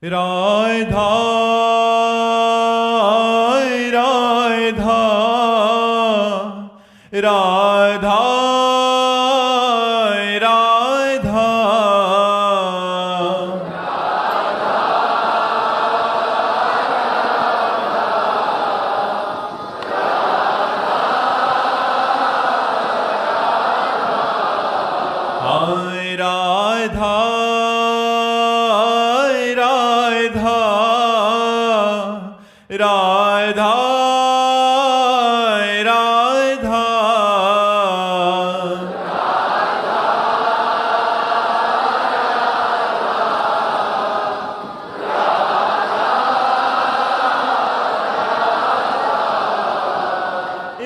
राधा राधा राधा राधा हाय राधा राधा राधा राधा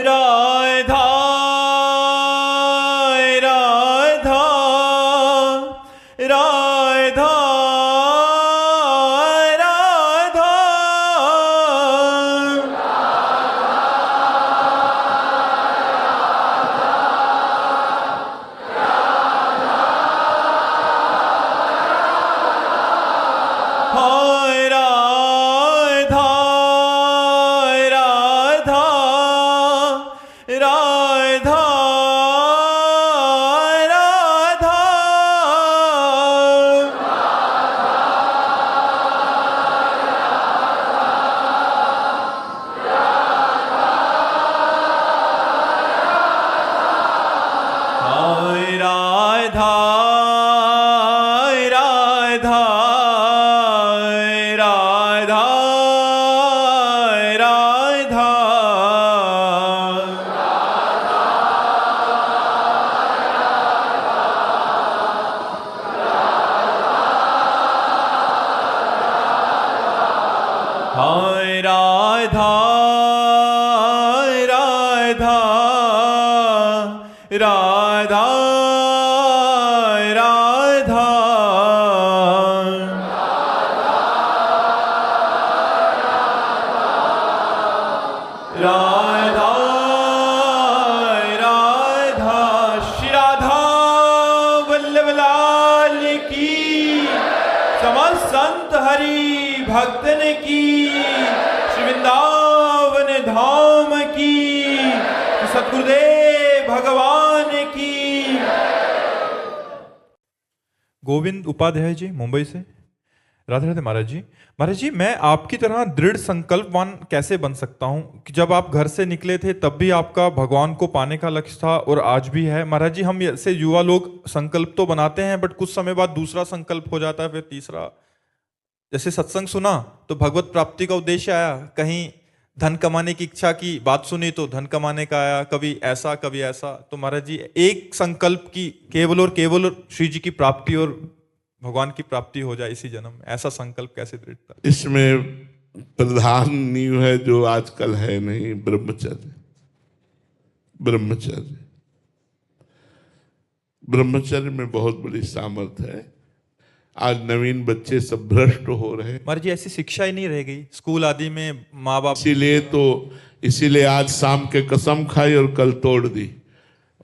राधा राधा राधा राधा हाय राधा राधा राधा राधा हाय राधा राधा राधा राधा हाय राधा राधा राधा राधा राधा राधा श्री राधा वल्लभ लाल की, समस्त संत हरि भक्तन की, श्री वृंदावन धाम की, सतगुरुदेव भगवान की। गोविंद उपाध्याय जी मुंबई से। राधे राधे महाराज जी। महाराज जी, मैं आपकी तरह दृढ़ संकल्पवान कैसे बन सकता हूं कि जब आप घर से निकले थे तब भी आपका भगवान को पाने का लक्ष्य था और आज भी है। महाराज जी, हम ऐसे युवा लोग संकल्प तो बनाते हैं बट कुछ समय बाद दूसरा संकल्प हो जाता है, फिर तीसरा। जैसे सत्संग सुना तो भगवत प्राप्ति का उद्देश्य आया, कहीं धन कमाने की इच्छा की बात सुनी तो धन कमाने का आया, कभी ऐसा कभी ऐसा। तो महाराज जी, एक संकल्प की केवल और केवल श्री जी की प्राप्ति और भगवान की प्राप्ति हो जाए इसी जन्म में, ऐसा संकल्प कैसे दृढ़ कर? इसमें प्रधान नींव है जो आजकल है नहीं, ब्रह्मचर्य। ब्रह्मचर्य ब्रह्मचर्य में बहुत बड़ी सामर्थ्य है। आज नवीन बच्चे सब भ्रष्ट हो रहे हैं। महाराज जी, ऐसी शिक्षा ही नहीं रह गई स्कूल आदि में, माँ बाप। इसीलिए आज शाम के कसम खाई और कल तोड़ दी।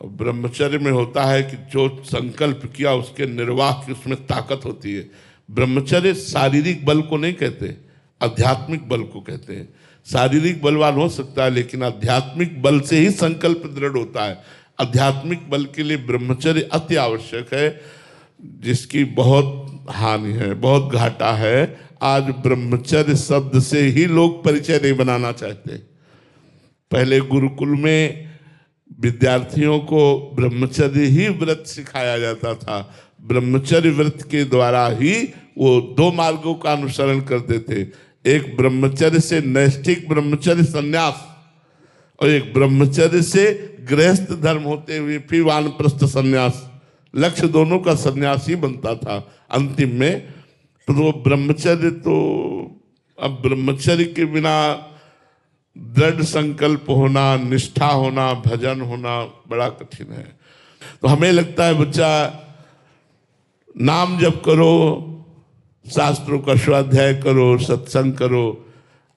और ब्रह्मचर्य में होता है कि जो संकल्प किया उसके निर्वाह की उसमें ताकत होती है। ब्रह्मचर्य शारीरिक बल को नहीं कहते, आध्यात्मिक बल को कहते हैं। शारीरिक बलवान हो सकता है लेकिन आध्यात्मिक बल से ही संकल्प दृढ़ होता है। आध्यात्मिक बल के लिए ब्रह्मचर्य अति आवश्यक है, जिसकी बहुत हानि है, बहुत घाटा है। आज ब्रह्मचर्य शब्द से ही लोग परिचय नहीं बनाना चाहते। पहले गुरुकुल में विद्यार्थियों को ब्रह्मचर्य ही व्रत सिखाया जाता था। ब्रह्मचर्य व्रत के द्वारा ही वो दो मार्गों का अनुसरण करते थे, एक ब्रह्मचर्य से नैष्ठिक ब्रह्मचर्य संन्यास और एक ब्रह्मचर्य से गृहस्थ धर्म होते हुए फिर वानप्रस्थ संन्यास। लक्ष्य दोनों का संन्यास ही बनता था अंतिम में। तो ब्रह्मचर्य, तो अब ब्रह्मचर्य के बिना दृढ़ संकल्प होना, निष्ठा होना, भजन होना बड़ा कठिन है। तो हमें लगता है बच्चा नाम जप करो, शास्त्रों का स्वाध्याय करो, सत्संग करो,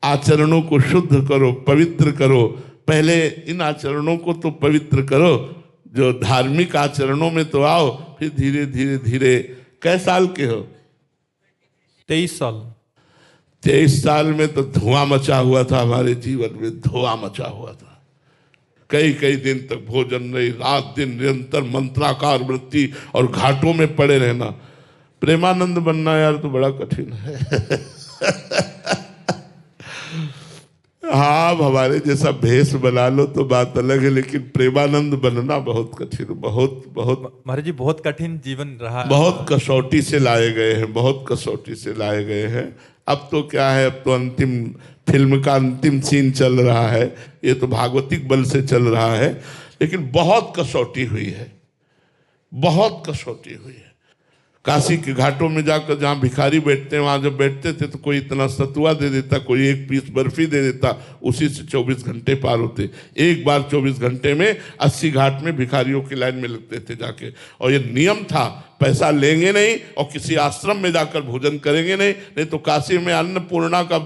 आचरणों को शुद्ध करो, पवित्र करो। पहले इन आचरणों को तो पवित्र करो, जो धार्मिक आचरणों में तो आओ, फिर धीरे धीरे धीरे। कै साल के हो? 23 साल। 23 साल में तो धुआं मचा हुआ था, हमारे जीवन में धुआं मचा हुआ था। कई कई दिन तक भोजन नहीं, रात दिन निरंतर मंत्राकार वृत्ति और घाटों में पड़े रहना। प्रेमानंद बनना यार तो बड़ा कठिन है। हाँ, अब हमारे जैसा भेष बना लो तो बात अलग है, लेकिन प्रेमानंद बनना बहुत कठिन, बहुत बहुत महाराज जी बहुत कठिन जीवन रहा है। बहुत कसौटी से लाए गए हैं, बहुत कसौटी से लाए गए हैं। अब तो क्या है, अब तो अंतिम फिल्म का अंतिम सीन चल रहा है, ये तो भागवतिक बल से चल रहा है, लेकिन बहुत कसौटी हुई है, बहुत कसौटी हुई है। काशी के घाटों में जाकर जहाँ भिखारी बैठते हैं, वहाँ जब बैठते थे तो कोई इतना सतुआ दे देता, कोई एक पीस बर्फी दे देता, उसी से 24 घंटे पार होते। एक बार 24 घंटे में 80 घाट में भिखारियों की लाइन में लगते थे जाके, और ये नियम था, पैसा लेंगे नहीं और किसी आश्रम में जाकर भोजन करेंगे नहीं। नहीं तो काशी में अन्नपूर्णा का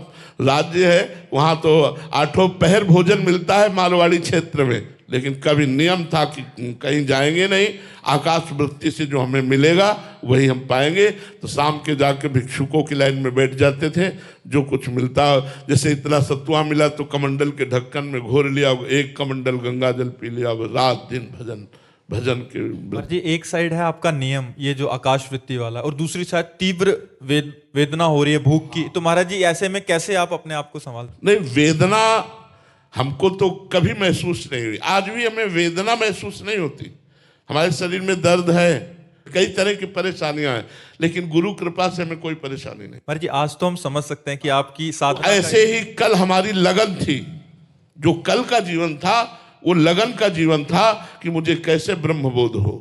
राज्य है, वहाँ तो 8 पहर भोजन मिलता है मारवाड़ी क्षेत्र में, लेकिन कभी नियम था कि कहीं जाएंगे नहीं, आकाश वृत्ति से जो हमें मिलेगा वही हम पाएंगे। तो शाम के जाके भिक्षुकों की लाइन में बैठ जाते थे, जो कुछ मिलता, जैसे इतना सत्वा मिला तो कमंडल के ढक्कन में घोर लिया, एक कमंडल गंगा जल पी लिया, रात दिन भजन भजन के। महाराज जी एक साइड है आपका नियम, ये जो आकाश वृत्ति वाला, और दूसरी साइड तीव्र वेदना हो रही है भूख की, तो महाराज जी ऐसे में कैसे आप अपने आप को संभालते? नहीं, वेदना हमको तो कभी महसूस नहीं हुई, आज भी हमें वेदना महसूस नहीं होती। हमारे शरीर में दर्द है, कई तरह की परेशानियां हैं, लेकिन गुरु कृपा से हमें कोई परेशानी नहीं। महाराज जी आज तो हम समझ सकते हैं कि आपकी साधना ऐसे ही कल हमारी लगन थी, जो कल का जीवन था वो लगन का जीवन था कि मुझे कैसे ब्रह्मबोध हो,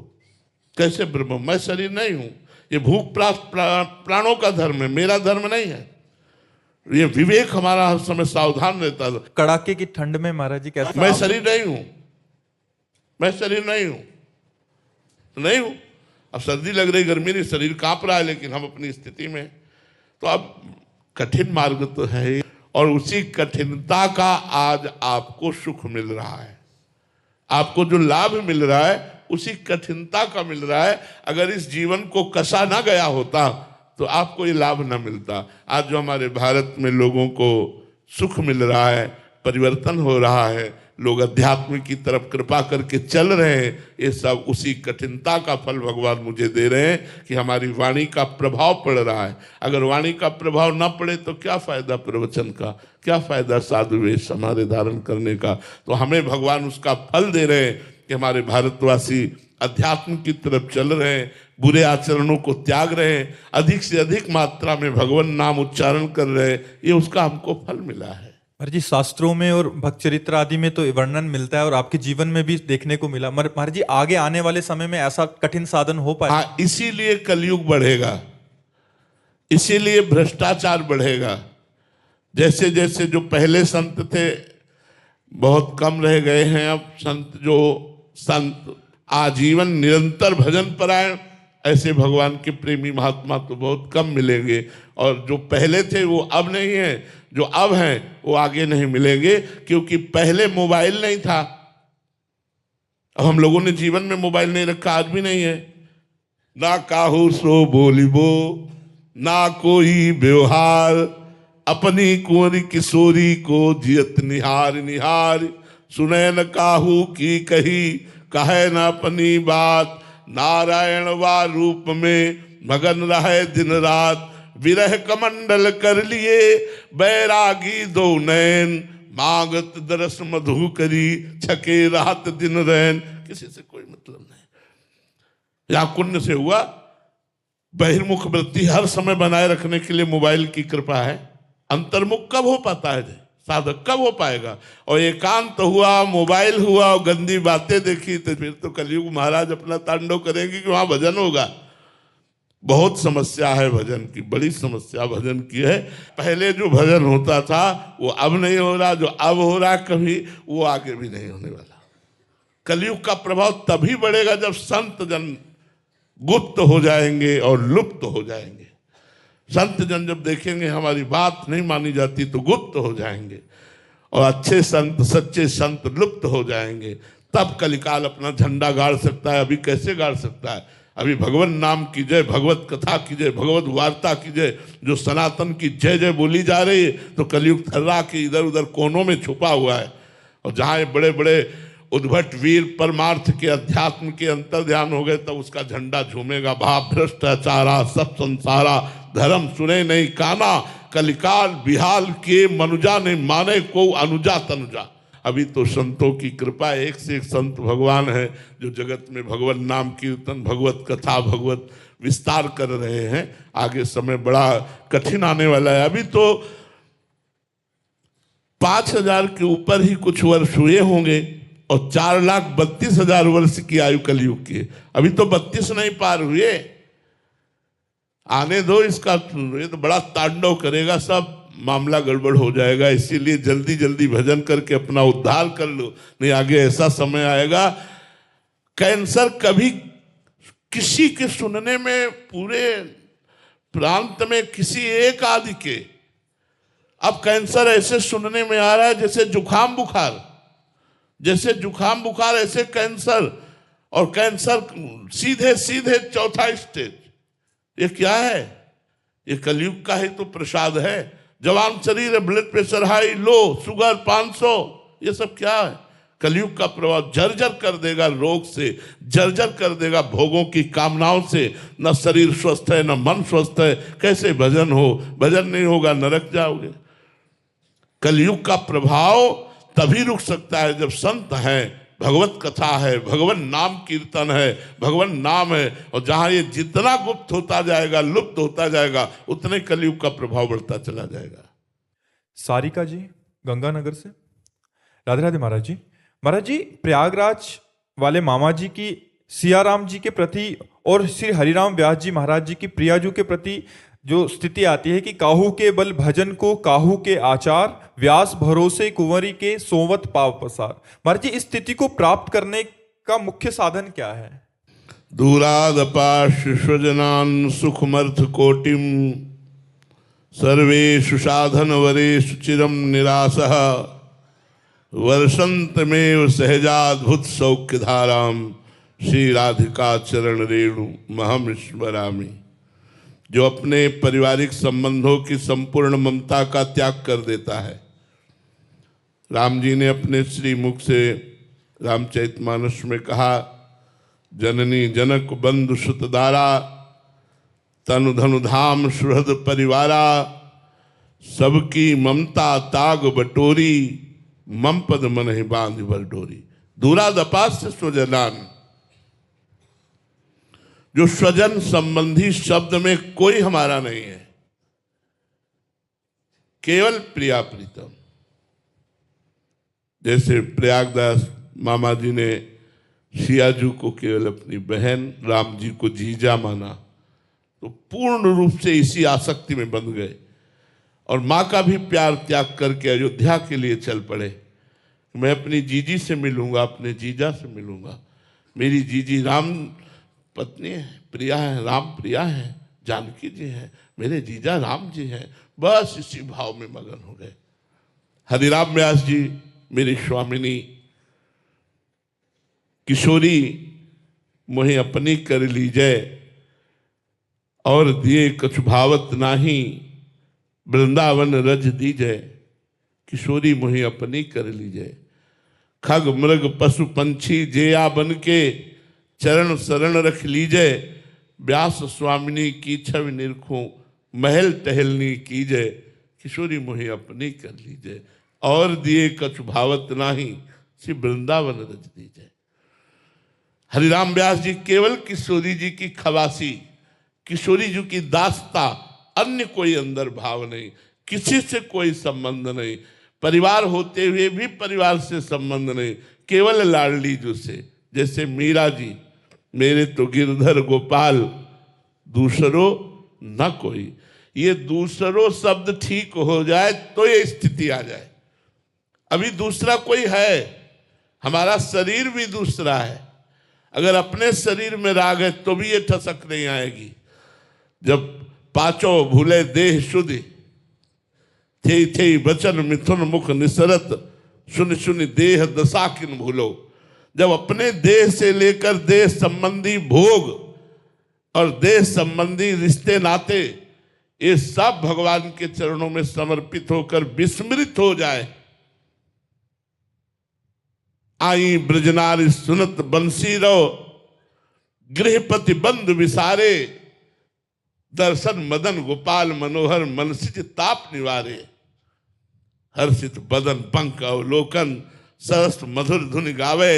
कैसे ब्रह्म, मैं शरीर नहीं हूं, ये भूख प्राणों का धर्म है, मेरा धर्म नहीं है। ये विवेक हमारा हर समय सावधान रहता था। कड़ाके की ठंड में महाराज जी कैसे? मैं शरीर नहीं हूं, मैं शरीर नहीं हूं, नहीं हूं। अब सर्दी लग रही, गर्मी नहीं, शरीर कांप रहा है, लेकिन हम अपनी स्थिति में। तो अब कठिन मार्ग तो है, और उसी कठिनता का आज आपको सुख मिल रहा है, आपको जो लाभ मिल रहा है उसी कठिनता का मिल रहा है। अगर इस जीवन को कसा ना गया होता तो आपको ये लाभ ना मिलता। आज जो हमारे भारत में लोगों को सुख मिल रहा है, परिवर्तन हो रहा है, लोग अध्यात्म की तरफ कृपा करके चल रहे हैं, ये सब उसी कठिनता का फल भगवान मुझे दे रहे हैं कि हमारी वाणी का प्रभाव पड़ रहा है। अगर वाणी का प्रभाव ना पड़े तो क्या फायदा प्रवचन का, क्या फायदा साधु वेश हमारे धारण करने का। तो हमें भगवान उसका फल दे रहे हैं कि हमारे भारतवासी अध्यात्म की तरफ चल रहे हैं, बुरे आचरणों को त्याग रहे हैं, अधिक से अधिक मात्रा में भगवान नाम उच्चारण कर रहे हैं, ये उसका हमको फल मिला है। महाराज जी शास्त्रों में और भक्त चरित्र आदि में तो वर्णन मिलता है, और आपके जीवन में भी देखने को मिला। महाराज जी आगे आने वाले समय में ऐसा कठिन साधन हो पाए? हाँ, इसीलिए कलयुग बढ़ेगा, इसीलिए भ्रष्टाचार बढ़ेगा। जैसे जैसे जो पहले संत थे बहुत कम रह गए हैं, अब संत आजीवन निरंतर भजन परायण, ऐसे भगवान के प्रेमी महात्मा तो बहुत कम मिलेंगे। और जो पहले थे वो अब नहीं है, जो अब हैं वो आगे नहीं मिलेंगे, क्योंकि पहले मोबाइल नहीं था। अब हम लोगों ने जीवन में मोबाइल नहीं रखा, आज भी नहीं है। ना काहू सो बोलिबो, ना कोई व्यवहार, अपनी कुंवरी किशोरी को जियत निहार निहार, सुने न काहू की कही कहे न अपनी बात, नारायण वा रूप में मगन रहे दिन रात, विरह कमंडल कर लिए बैरागी दो नैन, मांगत दरस मधु करी छके रात दिन रैन। किसी से कोई मतलब नहीं। या पुण्य से हुआ, बहिर्मुख वृत्ति हर समय बनाए रखने के लिए मोबाइल की कृपा है। अंतर्मुख कब हो पाता है साधक, कब हो पाएगा? और एकांत हुआ, मोबाइल हुआ और गंदी बातें देखी, तो फिर तो कलयुग महाराज अपना तांडव करेंगे कि वहां भजन होगा। बहुत समस्या है भजन की, बड़ी समस्या भजन की है। पहले जो भजन होता था वो अब नहीं हो रहा, जो अब हो रहा कभी वो आगे भी नहीं होने वाला। कलयुग का प्रभाव तभी बढ़ेगा जब संत जन गुप्त हो जाएंगे और लुप्त हो जाएंगे। संत जन जब देखेंगे हमारी बात नहीं मानी जाती तो गुप्त हो जाएंगे, और अच्छे संत सच्चे संत लुप्त हो जाएंगे। तब कलिकाल अपना झंडा गाड़ सकता है। अभी कैसे गाड़ सकता है? अभी भगवान नाम की जय, भगवत कथा की जय, भगवत वार्ता की जय, जो सनातन की जय जय बोली जा रही है, तो कलयुग थर्रा के इधर उधर कोनों में छुपा हुआ है। और जहाँ ये बड़े बड़े उद्भट वीर परमार्थ के अध्यात्म के अंतर ध्यान हो गए, तब उसका झंडा झूमेगा। भाव भ्रष्टाचारा सब संसारा, धर्म सुने नहीं काना, कलिकाल बिहाल के मनुजा ने माने को अनुजा तनुजा। अभी तो संतों की कृपा, एक से एक संत भगवान है जो जगत में भगवत नाम कीर्तन, भगवत कथा, भगवत विस्तार कर रहे हैं। आगे समय बड़ा कठिन आने वाला है। अभी तो 5,000 के ऊपर ही कुछ वर्ष हुए होंगे और 4,32,000 वर्ष की आयु कलयुग की। अभी तो 32 नहीं पार हुए, आने दो इसका, ये तो बड़ा तांडव करेगा, सब मामला गड़बड़ हो जाएगा। इसीलिए जल्दी जल्दी भजन करके अपना उद्धार कर लो, नहीं आगे ऐसा समय आएगा। कैंसर कभी किसी के सुनने में, पूरे प्रांत में किसी एक आदि के, अब कैंसर ऐसे सुनने में आ रहा है जैसे जुखाम बुखार, जैसे जुखाम बुखार ऐसे कैंसर, और कैंसर सीधे सीधे 4था स्टेज। ये क्या है? ये कलयुग का ही तो प्रसाद है। जवान शरीर है, blood pressure high low, sugar 500, ये सब क्या है? कलयुग का प्रभाव जर्जर कर देगा, रोग से जर्जर कर देगा, भोगों की कामनाओं से। न शरीर स्वस्थ है, न मन स्वस्थ है, कैसे भजन हो? भजन नहीं होगा, नरक जाओगे। कलयुग का प्रभाव तभी रुक सकता है जब संत हैं, भगवत कथा है, भगवान नाम कीर्तन है, भगवान नाम है। और जहां ये जितना गुप्त होता जाएगा, लुप्त होता जाएगा, उतने कलयुग का प्रभाव बढ़ता चला जाएगा। सारिका जी गंगानगर से, राधे राधे महाराज जी। महाराज जी, प्रयागराज वाले मामा जी की सियाराम जी के प्रति और श्री हरिराम व्यास जी महाराज जी की प्रियाजू के प्रति जो स्थिति आती है कि काहू के बल भजन को काहू के आचार, व्यास भरोसे कुंवरी के सोवत पाव पसार। महाराज जी, इस स्थिति को प्राप्त करने का मुख्य साधन क्या है? दूरादपाश स्वजनान सुखमर्थ कोटिम सर्वेषु साधन वरेषु चिरम निरासः वर्षंतमेव सहजाद्भुत सौख्य धाराम श्री राधिका चरण रेणु महम स्मरामि। जो अपने पारिवारिक संबंधों की संपूर्ण ममता का त्याग कर देता है। राम जी ने अपने श्री मुख से रामचरितमानस में कहा, जननी जनक बंधु सुतदारा, तनु धनु धाम सुहृद परिवारा, सबकी ममता ताग बटोरी, मम पद मन ही बांध भर डोरी। दूरादपास्य स्वजनान, जो स्वजन संबंधी शब्द में कोई हमारा नहीं है, केवल प्रिया प्रीतम। जैसे प्रयागदास मामा जी ने सियाजू को केवल अपनी बहन, राम जी को जीजा माना, तो पूर्ण रूप से इसी आसक्ति में बंध गए और माँ का भी प्यार त्याग करके अयोध्या के लिए चल पड़े। मैं अपनी जीजी से मिलूंगा, अपने जीजा से मिलूंगा। मेरी जीजी राम पत्नी है, प्रिया है, राम प्रिया है, जानकी जी है, मेरे जीजा राम जी हैं। बस इसी भाव में मगन हो गए। हरिराम व्यास जी मेरी स्वामिनी, किशोरी मोहे अपनी कर लीजय, और दिए कछु भावत नाही, वृंदावन रज दीजय। किशोरी मोहे अपनी कर लीजय, खग मृग पशु पंछी जेया बन के, चरण शरण रख लीजय। व्यास स्वामिनी की छवि निरखूं, महल टहलनी कीजय। किशोरी मोहे अपनी कर लीजय, और दिए कछु भावत नाही, श्री वृंदावन रज दीजय। हरिराम व्यास जी केवल किशोरी जी की खवासी, किशोरी जी की दास्ता, अन्य कोई अंदर भाव नहीं, किसी से कोई संबंध नहीं, परिवार होते हुए भी परिवार से संबंध नहीं, केवल लाडली जी से। जैसे मीरा जी, मेरे तो गिरधर गोपाल, दूसरों न कोई। ये दूसरों शब्द ठीक हो जाए तो ये स्थिति आ जाए। अभी दूसरा कोई है, हमारा शरीर भी दूसरा है। अगर अपने शरीर में राग है तो भी ये ठसक नहीं आएगी। जब पांचों भूले देह शुद्धि, थे वचन मिथुन मुख निसरत, सुन सुन देह दशा किन भूलो। जब अपने देह से लेकर देह संबंधी भोग और देश संबंधी रिश्ते नाते ये सब भगवान के चरणों में समर्पित होकर विस्मृत हो जाए। आई ब्रजनारी सुनत बंसी रो, गृहपति बंधु विसारे, दर्शन मदन गोपाल मनोहर, मनसिज ताप निवारे। हर्षित बदन पंख अवलोकन, सरस मधुर धुन गावे,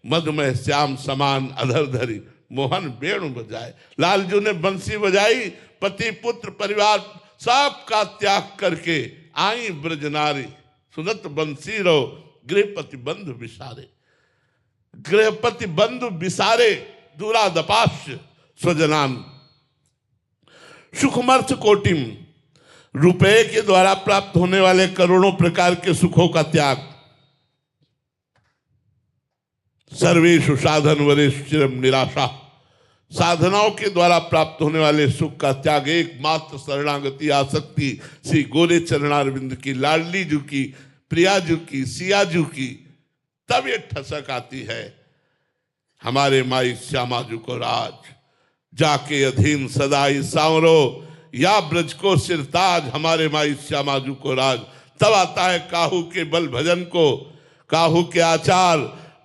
मधुमय श्याम समान अधर धरी, मोहन वेणु बजाए। लालजू ने बंसी बजाई, पति पुत्र परिवार सबका त्याग करके आई ब्रजनारी सुनत बंसी रो, गृहपति बंधु विसारे। गृहपति बंधु विसारे दूरादपाश्य स्वजनान, सुखमर्थ कोटिम, रुपए के द्वारा प्राप्त होने वाले करोड़ों प्रकार के सुखों का त्याग। सर्वेषु साधन वरेषु चिरम निराशा, साधनाओं के द्वारा प्राप्त होने वाले सुख का त्याग। एकमात्र शरणागति आसक्ति श्री गोरे चरणारविंद की, लाडली जू की, प्रिया जू की, सिया जू की, तब ये ठसक आती है। हमारे माई श्यामा जू को राज, जाके अधीन सदाई सांवरो, या ब्रज को सिरताज। हमारे माई श्यामा जू को राज, तब आता है काहू के बल भजन को, काहू के आचार,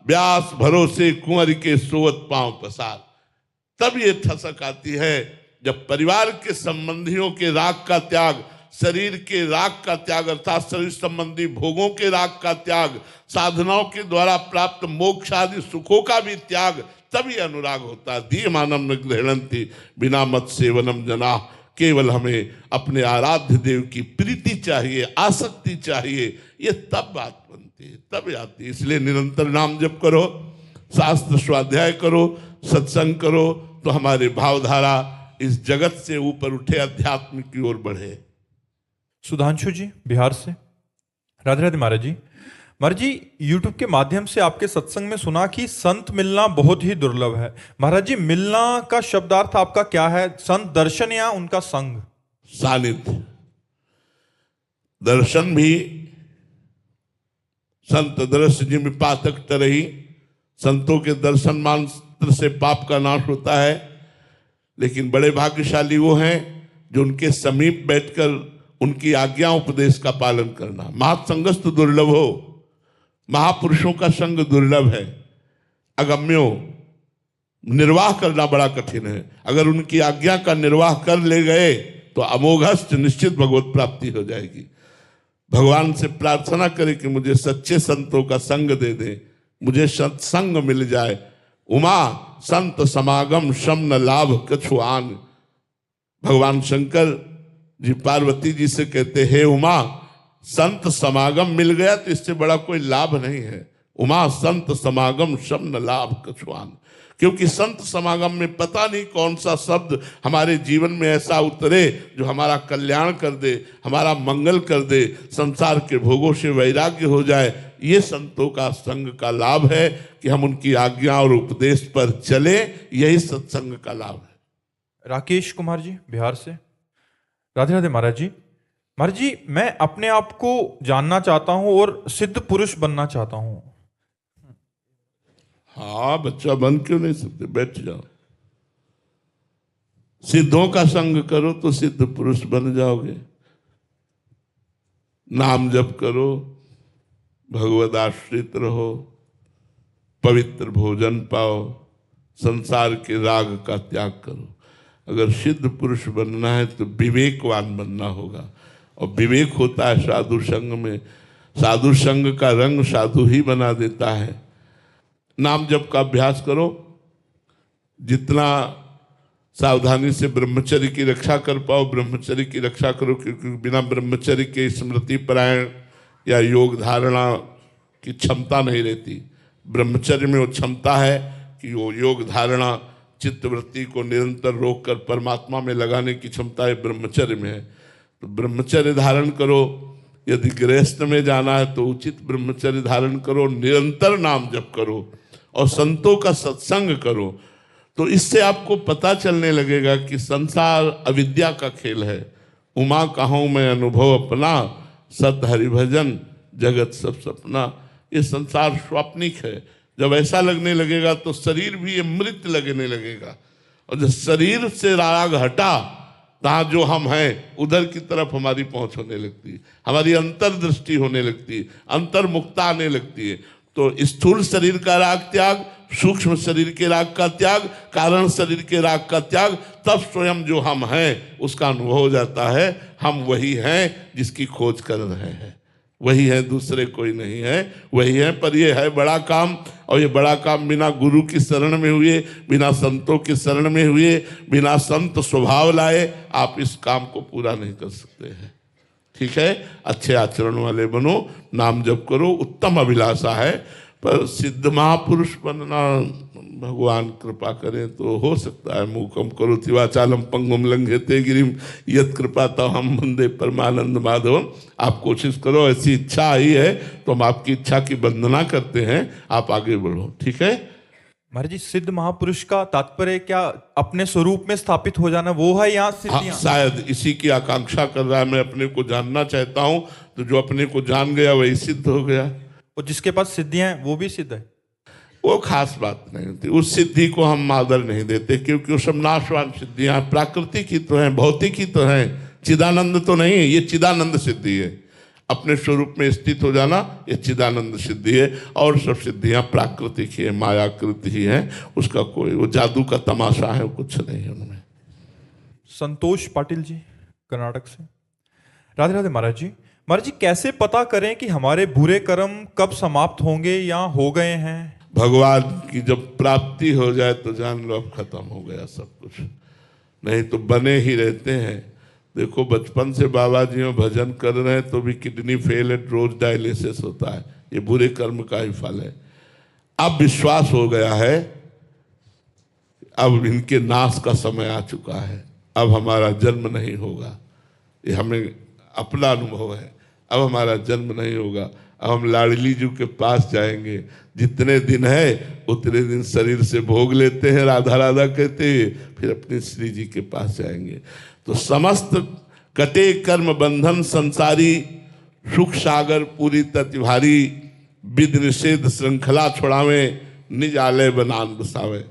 व्यास भरोसे कुंवर के सोवत पांव पसार। तब ये ठसक आती है जब परिवार के संबंधियों के राग का त्याग, शरीर के राग का त्याग अर्थात शरीर संबंधी भोगों के राग का त्याग, साधनाओं के द्वारा प्राप्त मोक्ष आदि सुखों का भी त्याग, तभी अनुराग होता है। दीयमानम न गृह्णन्ति बिना मत सेवनम जना। केवल हमें अपने आराध्य देव की प्रीति चाहिए, आसक्ति चाहिए, ये तब बात बनती है, तब आती है। इसलिए निरंतर नाम जप करो, शास्त्र स्वाध्याय करो, सत्संग करो, तो हमारे भावधारा इस जगत से ऊपर उठे, अध्यात्म की ओर बढ़े। सुधांशु जी बिहार से, राधे राधे महाराज जी। महाराज जी, यूट्यूब के माध्यम से आपके सत्संग में सुना कि संत मिलना बहुत ही दुर्लभ है। महाराज जी, मिलना का शब्दार्थ आपका क्या है? संत दर्शन या उनका संग? सानिध्य। दर्शन भी संत दर्श जिम पातक तरही, संतों के दर्शन मात्र से पाप का नाश होता है। लेकिन बड़े भाग्यशाली वो हैं जो उनके समीप बैठकर उनकी आज्ञा उपदेश का पालन करना। महासंगस्त दुर्लभ हो, महापुरुषों का संग दुर्लभ है। अगम्यो, निर्वाह करना बड़ा कठिन है। अगर उनकी आज्ञा का निर्वाह कर ले गए तो अमोघस्त निश्चित भगवत प्राप्ति हो जाएगी। भगवान से प्रार्थना करें कि मुझे सच्चे संतों का संग दे दे, मुझे सत्संग मिल जाए। उमा संत समागम शम न लाभ कछुआन। भगवान शंकर जी पार्वती जी से कहते हैं, उमा संत समागम मिल गया तो इससे बड़ा कोई लाभ नहीं है। उमा संत समागम शम न लाभ कछुआन। क्योंकि संत समागम में पता नहीं कौन सा शब्द हमारे जीवन में ऐसा उतरे जो हमारा कल्याण कर दे, हमारा मंगल कर दे, संसार के भोगों से वैराग्य हो जाए। ये संतों का संग का लाभ है कि हम उनकी आज्ञा और उपदेश पर चले, यही सत्संग का लाभ है। राकेश कुमार जी बिहार से, राधे राधे महाराज जी। महाराज जी, मैं अपने आप को जानना चाहता हूं और सिद्ध पुरुष बनना चाहता हूं। हाँ, बच्चा बन क्यों नहीं सकते? बैठ जाओ, सिद्धों का संग करो तो सिद्ध पुरुष बन जाओगे। नाम जप करो, भगवद आश्रित रहो, पवित्र भोजन पाओ, संसार के राग का त्याग करो। अगर सिद्ध पुरुष बनना है तो विवेकवान बनना होगा, और विवेक होता है साधु संग में। साधु संग का रंग साधु ही बना देता है। नाम जप का अभ्यास करो, जितना सावधानी से ब्रह्मचर्य की रक्षा कर पाओ ब्रह्मचर्य की रक्षा करो, क्योंकि बिना ब्रह्मचर्य के स्मृति परायण या योग धारणा की क्षमता नहीं रहती। ब्रह्मचर्य में वो क्षमता है कि वो योग धारणा चित्तवृत्ति को निरंतर रोककर परमात्मा में लगाने की क्षमता है, ब्रह्मचर्य में है। तो ब्रह्मचर्य धारण करो। यदि गृहस्थ में जाना है तो उचित ब्रह्मचर्य धारण करो, निरंतर नाम जप करो और संतों का सत्संग करो। तो इससे आपको पता चलने लगेगा कि संसार अविद्या का खेल है। उमा कहूँ मैं अनुभव अपना, सत हरिभजन जगत सब सपना। ये संसार स्वाप्निक है। जब ऐसा लगने लगेगा तो शरीर भी ये मृत लगने लगेगा और जब शरीर से राग हटा, तहाँ जो हम हैं उधर की तरफ हमारी पहुंच होने लगती है, हमारी अंतर्दृष्टि होने लगती है, अंतर्मुक्ता आने लगती है। तो स्थूल शरीर का राग त्याग, सूक्ष्म शरीर के राग का त्याग, कारण शरीर के राग का त्याग, तब स्वयं जो हम हैं उसका अनुभव हो जाता है। हम वही हैं जिसकी खोज कर रहे हैं, वही है, दूसरे कोई नहीं है, वही है। पर ये है बड़ा काम, और ये बड़ा काम बिना गुरु की शरण में हुए, बिना संतों की शरण में हुए, बिना संत स्वभाव लाए आप इस काम को पूरा नहीं कर सकते हैं। ठीक है, अच्छे आचरण वाले बनो, नाम जप करो, उत्तम अभिलाषा है। पर सिद्ध महापुरुष बनना, भगवान कृपा करें तो हो सकता है। मूकम करोति वाचालम पंगुम लंघयते गिरिम यत् कृपा तव हम वंदे परमानंद माधवम। आप कोशिश करो, ऐसी इच्छा आई है तो हम आपकी इच्छा की वंदना करते हैं, आप आगे बढ़ो। ठीक है महाराज जी, सिद्ध महापुरुष का तात्पर्य क्या अपने स्वरूप में स्थापित हो जाना वो है, यहाँ सिद्धियां? शायद इसी की आकांक्षा कर रहा है, मैं अपने को जानना चाहता हूं, तो जो अपने को जान गया वही सिद्ध हो गया। और जिसके पास सिद्धियां हैं वो भी सिद्ध है? वो खास बात नहीं होती, उस सिद्धि को हम आदर नहीं देते, क्योंकि वो सब नाशवान सिद्धियां प्राकृतिक ही तो हैं, भौतिक ही तो हैं, चिदानंद तो नहीं है। ये चिदानंद सिद्धि है, अपने स्वरूप में स्थित हो जाना, ये चिदानंद सिद्धि है। और सब सिद्धियां प्राकृतिक ही है, मायाकृति ही है, उसका कोई वो जादू का तमाशा है, कुछ नहीं है उनमें। संतोष पाटिल जी कर्नाटक से, राधे राधे महाराज जी। महाराज जी, कैसे पता करें कि हमारे बुरे कर्म कब समाप्त होंगे या हो गए हैं? भगवान की जब प्राप्ति हो जाए तो जान लो अब खत्म हो गया सब कुछ, नहीं तो बने ही रहते हैं। देखो, बचपन से बाबा जी में भजन कर रहे हैं तो भी किडनी फेल है, रोज डायलिसिस होता है, ये बुरे कर्म का ही फल है। अब विश्वास हो गया है, अब इनके नाश का समय आ चुका है, अब हमारा जन्म नहीं होगा, ये हमें अपना अनुभव है। अब हमारा जन्म नहीं होगा, अब हम लाडली जी के पास जाएंगे, जितने दिन है उतने दिन शरीर से भोग लेते हैं, राधा राधा कहते हैं, फिर अपने श्री जी के पास जाएंगे। तो समस्त कटे कर्म बंधन संसारी, सुख सागर पूरी ततिभारी, विध निषेध श्रृंखला छोड़ावे, निज आलय बनान बसावे।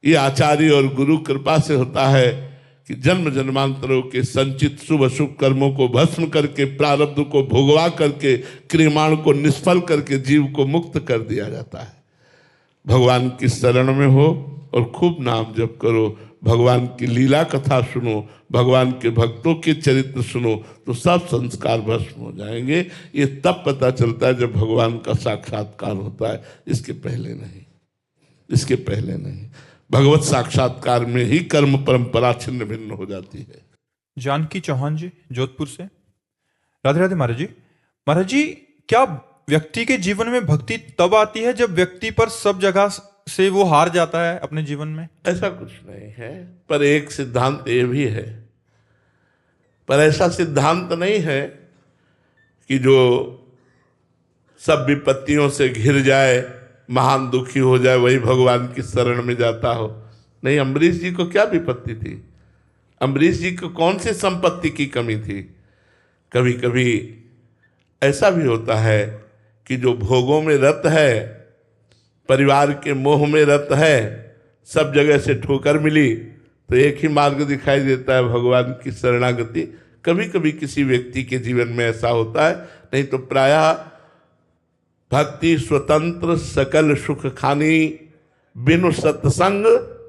ये आचार्य और गुरु कृपा से होता है कि जन्म जन्मांतरों के संचित शुभ अशुभ कर्मों को भस्म करके, प्रारब्ध को भोगवा करके, क्रियमाण को निष्फल करके जीव को मुक्त कर दिया जाता है। भगवान की शरण में हो और खूब नाम जप करो, भगवान की लीला कथा सुनो, भगवान के भक्तों के चरित्र सुनो, तो सब संस्कार भस्म हो जाएंगे। ये तब पता चलता है जब भगवान का साक्षात्कार होता है, इसके पहले नहीं, इसके पहले नहीं। भगवत साक्षात्कार में ही कर्म परंपरा छिन्न भिन्न हो जाती है। जानकी चौहान जी जोधपुर से, राधे राधे महाराज जी। महाराज जी, क्या व्यक्ति के जीवन में भक्ति तब आती है जब व्यक्ति पर सब जगह से वो हार जाता है अपने जीवन में? ऐसा कुछ नहीं है, पर एक सिद्धांत ये भी है, पर ऐसा सिद्धांत नहीं है कि जो सब विपत्तियों से घिर जाए, महान दुखी हो जाए, वही भगवान की शरण में जाता हो। नहीं, अम्बरीश जी को क्या विपत्ति थी? अम्बरीश जी को कौन सी संपत्ति की कमी थी? कभी कभी ऐसा भी होता है कि जो भोगों में रत है, परिवार के मोह में रत है, सब जगह से ठोकर मिली तो एक ही मार्ग दिखाई देता है, भगवान की शरणागति। कभी कभी किसी व्यक्ति के जीवन में ऐसा होता है, नहीं तो प्रायः भक्ति स्वतंत्र सकल सुख खानी, बिनु सत्संग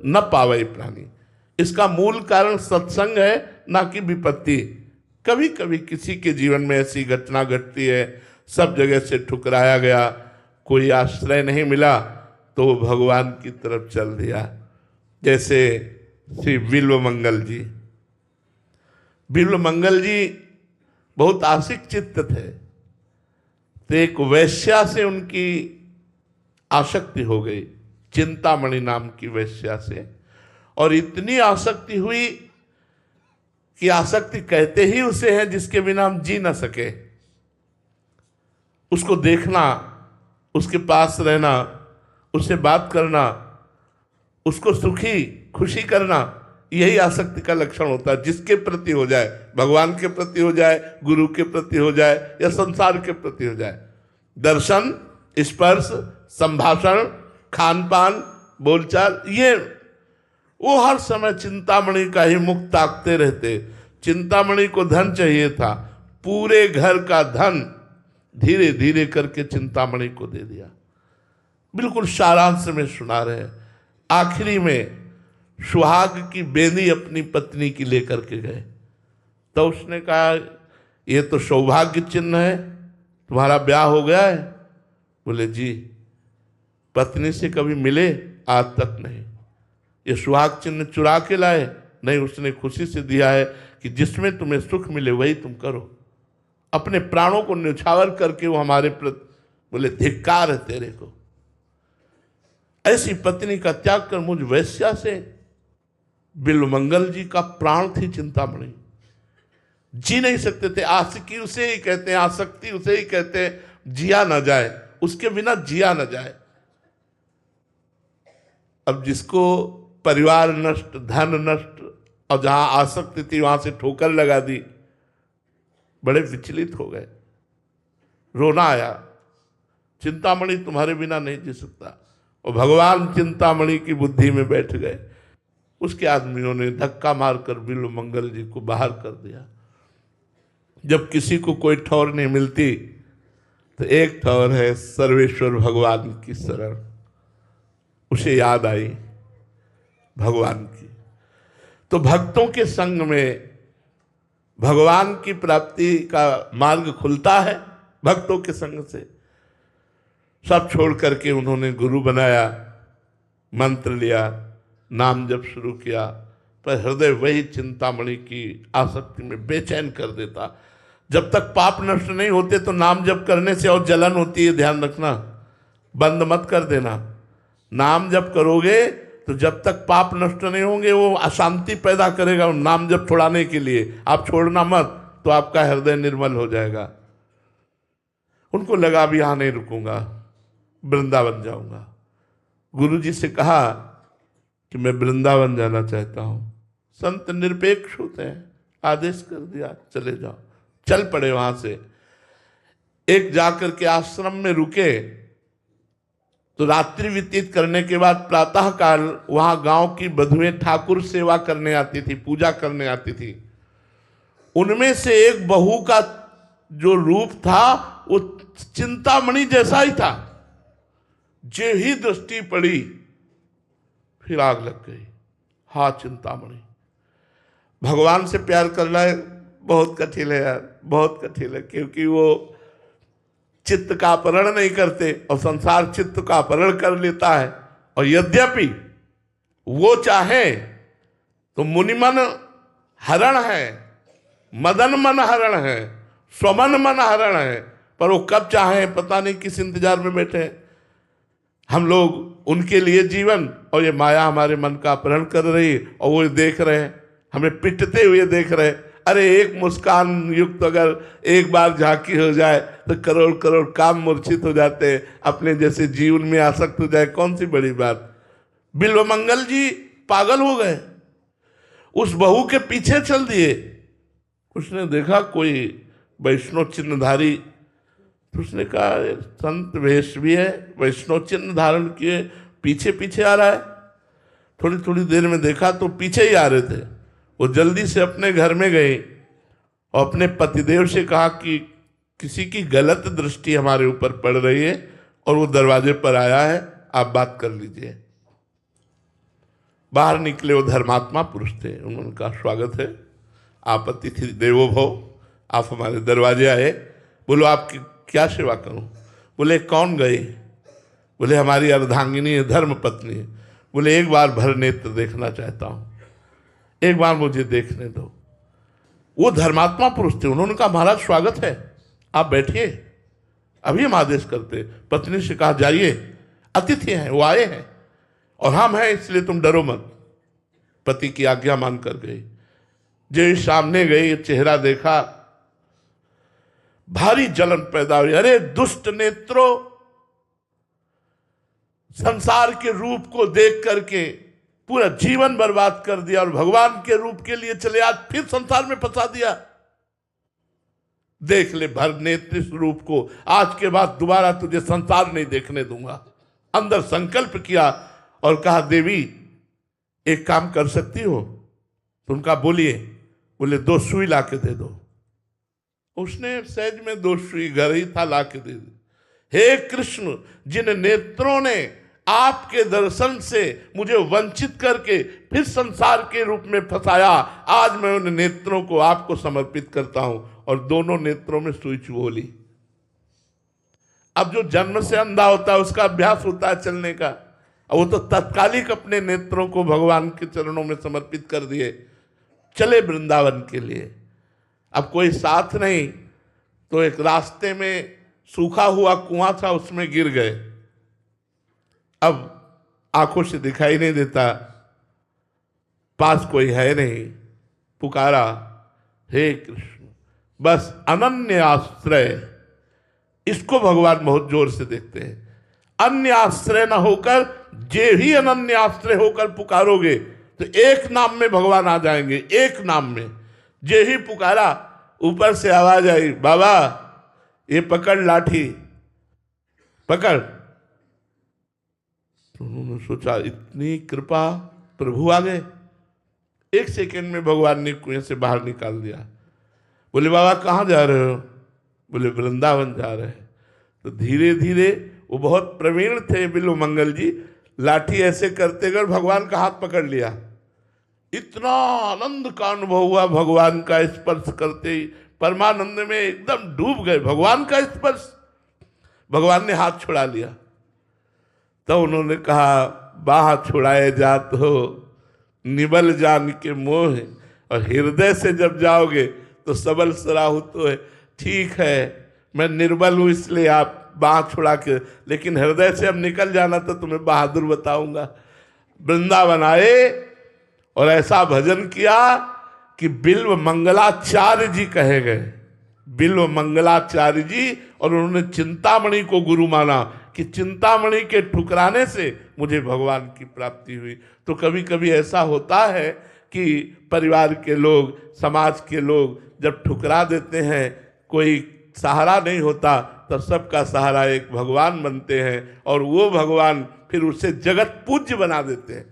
न पावे प्राणी। इसका मूल कारण सत्संग है, ना कि विपत्ति। कभी कभी किसी के जीवन में ऐसी घटना घटती है, सब जगह से ठुकराया गया, कोई आश्रय नहीं मिला, तो वो भगवान की तरफ चल दिया। जैसे श्री बिल्व मंगल जी, बिल्व मंगल जी बहुत आशिक चित्त थे, तो एक वैश्या से उनकी आसक्ति हो गई, चिंतामणि नाम की वैश्या से। और इतनी आसक्ति हुई कि आसक्ति कहते ही उसे है जिसके बिना हम जी ना सके। उसको देखना, उसके पास रहना, उससे बात करना, उसको सुखी खुशी करना, यही आसक्ति का लक्षण होता है। जिसके प्रति हो जाए, भगवान के प्रति हो जाए, गुरु के प्रति हो जाए, या संसार के प्रति हो जाए। दर्शन, स्पर्श, संभाषण, खान पान, बोलचाल, ये वो हर समय चिंतामणि का ही मुख ताकते रहते। चिंतामणि को धन चाहिए था, पूरे घर का धन धीरे धीरे करके चिंतामणि को दे दिया। बिल्कुल सारांश में सुना रहे हैं। आखिरी में सुहाग की बेनी अपनी पत्नी की लेकर के गए, तो उसने कहा ये तो सौभाग्य चिन्ह है, तुम्हारा ब्याह हो गया है? बोले जी। पत्नी से कभी मिले? आज तक नहीं। ये सुहाग चिन्ह चुरा के लाए? नहीं, उसने खुशी से दिया है कि जिसमें तुम्हें सुख मिले वही तुम करो। अपने प्राणों को न्यौछावर करके वो हमारे प्रति, बोले धिक्कार है तेरे को। ऐसी पत्नी का त्याग कर मुझ वैश्या से। बिल्वमंगल जी का प्राण थी चिंतामणि, जी नहीं सकते थे। आशिकी उसे ही कहते हैं, आसक्ति उसे ही कहते हैं, जिया न जाए, उसके बिना जिया न जाए। अब जिसको परिवार नष्ट, धन नष्ट, और जहां आसक्ति थी वहां से ठोकर लगा दी, बड़े विचलित हो गए, रोना आया। चिंतामणि तुम्हारे बिना नहीं जी सकता। और भगवान चिंतामणि की बुद्धि में बैठ गए। उसके आदमियों ने धक्का मारकर बिल्वमंगल जी को बाहर कर दिया। जब किसी को कोई ठौर नहीं मिलती तो एक ठौर है सर्वेश्वर भगवान की शरण। उसे याद आई भगवान की। तो भक्तों के संग में भगवान की प्राप्ति का मार्ग खुलता है। भक्तों के संग से सब छोड़ करके उन्होंने गुरु बनाया, मंत्र लिया, नाम जप शुरू किया, पर हृदय वही चिंतामणि की आसक्ति में बेचैन कर देता। जब तक पाप नष्ट नहीं होते तो नाम जप करने से और जलन होती है, ध्यान रखना, बंद मत कर देना। नाम जप करोगे तो जब तक पाप नष्ट नहीं होंगे वो अशांति पैदा करेगा। नाम जप छुड़ाने के लिए आप छोड़ना मत, तो आपका हृदय निर्मल हो जाएगा। उनको लगा भी यहां नहीं रुकूंगा, वृंदावन जाऊंगा। गुरु जी से कहा कि मैं वृंदावन जाना चाहता हूं। संत निरपेक्ष होते हैं, आदेश कर दिया चले जाओ। चल पड़े वहां से। एक जाकर के आश्रम में रुके तो रात्रि व्यतीत करने के बाद प्रातः काल वहां गांव की बधुएं ठाकुर सेवा करने आती थी, पूजा करने आती थी। उनमें से एक बहू का जो रूप था वो चिंतामणि जैसा ही था। जो ही दृष्टि पड़ी फिर आग लग गई। हा चिंतामणि। भगवान से प्यार करना बहुत कठिन है यार, बहुत कठिन है, क्योंकि वो चित्त का अपहरण नहीं करते और संसार चित्त का अपहरण कर लेता है। और यद्यपि वो चाहे तो मुनिमन हरण है, मदन मन हरण है, स्वमन मन हरण है, पर वो कब चाहे पता नहीं किस इंतजार में बैठे। हम लोग उनके लिए जीवन, और ये माया हमारे मन का अपहरण कर रही है, और वो देख रहे हैं, हमें पिटते हुए देख रहे हैं। अरे एक मुस्कान युक्त अगर एक बार झांकी हो जाए तो करोड़ करोड़ काम मूर्छित हो जाते हैं। अपने जैसे जीवन में आसक्त हो जाए, कौन सी बड़ी बात। बिल्वमंगल जी पागल हो गए, उस बहू के पीछे चल दिए। उसने देखा कोई वैष्णव चिन्हधारी, तो उसने कहा संत वेश भी है, वैष्णव चिन्ह धारण किए, पीछे पीछे आ रहा है। थोड़ी थोड़ी देर में देखा तो पीछे ही आ रहे थे। वो जल्दी से अपने घर में गए और अपने पतिदेव से कहा कि किसी की गलत दृष्टि हमारे ऊपर पड़ रही है और वो दरवाजे पर आया है, आप बात कर लीजिए। बाहर निकले, वो धर्मात्मा पुरुष थे। उन्होंने कहा स्वागत है, आप अतिथि देवो भव, आप हमारे दरवाजे आए, बोलो आपकी क्या सेवा करूं। बोले कौन गए। बोले हमारी अर्धांगिनी है, धर्म पत्नी है। बोले एक बार भर नेत्र देखना चाहता हूं, एक बार मुझे देखने दो। वो धर्मात्मा पुरुष थे। उन्होंने कहा महाराज स्वागत है, आप बैठिए, अभी हम आदेश करते। पत्नी से कहा जाइए, अतिथि हैं, वो आए हैं और हम हैं, इसलिए तुम डरो मत। पति की आज्ञा मानकर गई। जो सामने गई, चेहरा देखा, भारी जलन पैदा हुई। अरे दुष्ट नेत्रों, संसार के रूप को देख करके पूरा जीवन बर्बाद कर दिया और भगवान के रूप के लिए चले, आज फिर संसार में फंसा दिया। देख ले भर नेत्र रूप को, आज के बाद दोबारा तुझे संसार नहीं देखने दूंगा। अंदर संकल्प किया और कहा देवी एक काम कर सकती हो? तो उनका बोलिए। बोले 2 सुई ला के दे दो। उसने सहज में 2 सुई घर ही था ला के दे दी। हे कृष्ण, जिन नेत्रों ने आपके दर्शन से मुझे वंचित करके फिर संसार के रूप में फंसाया, आज मैं उन नेत्रों को आपको समर्पित करता हूं। और दोनों नेत्रों में सुई चुभो ली। अब जो जन्म से अंधा होता है उसका अभ्यास होता है चलने का, वो तो तत्कालिक अपने नेत्रों को भगवान के चरणों में समर्पित कर दिए, चले वृंदावन के लिए। अब कोई साथ नहीं, तो एक रास्ते में सूखा हुआ कुआं था, उसमें गिर गए। अब आंखों से दिखाई नहीं देता, पास कोई है नहीं। पुकारा, हे कृष्ण, बस अनन्य आश्रय, इसको भगवान बहुत जोर से देखते हैं। अन्य आश्रय न होकर, जे ही अनन्य आश्रय होकर पुकारोगे तो एक नाम में भगवान आ जाएंगे। एक नाम में जे ही पुकारा, ऊपर से आवाज आई, बाबा ये पकड़ लाठी, पकड़। तो उन्होंने सोचा इतनी कृपा, प्रभु आ गए। 1 सेकंड में भगवान ने कुएं से बाहर निकाल दिया। बोले बाबा कहाँ जा रहे हो? बोले वृंदावन जा रहे हैं। तो धीरे धीरे, वो बहुत प्रवीण थे बिल्व मंगल जी, लाठी ऐसे करते कर भगवान का हाथ पकड़ लिया। इतना आनंद का अनुभव हुआ भगवान का स्पर्श करते ही, परमानंद में एकदम डूब गए। भगवान का स्पर्श, भगवान ने हाथ छुड़ा लिया। तो उन्होंने कहा, बाह छुड़ाए जात हो निबल जान के मोह, और हृदय से जब जाओगे तो सबल सराहुत है। ठीक है, मैं निर्बल हूं इसलिए आप बाह छुड़ा के, लेकिन हृदय से अब निकल जाना तो तुम्हें बहादुर बताऊंगा। वृंदावन आए और ऐसा भजन किया कि बिल्व मंगलाचार्य जी कहे गए। बिल्व मंगलाचार्य जी, और उन्होंने चिंतामणि को गुरु माना कि चिंतामणि के ठुकराने से मुझे भगवान की प्राप्ति हुई। तो कभी कभी ऐसा होता है कि परिवार के लोग, समाज के लोग जब ठुकरा देते हैं, कोई सहारा नहीं होता, तब सबका सहारा एक भगवान बनते हैं, और वो भगवान फिर उसे जगत पूज्य बना देते हैं।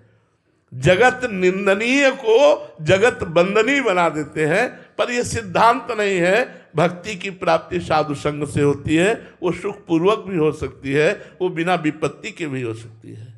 जगत निंदनीय को जगत बंदनीय बना देते हैं। पर यह सिद्धांत नहीं है। भक्ति की प्राप्ति साधु संग से होती है, वो सुखपूर्वक भी हो सकती है, वो बिना विपत्ति के भी हो सकती है।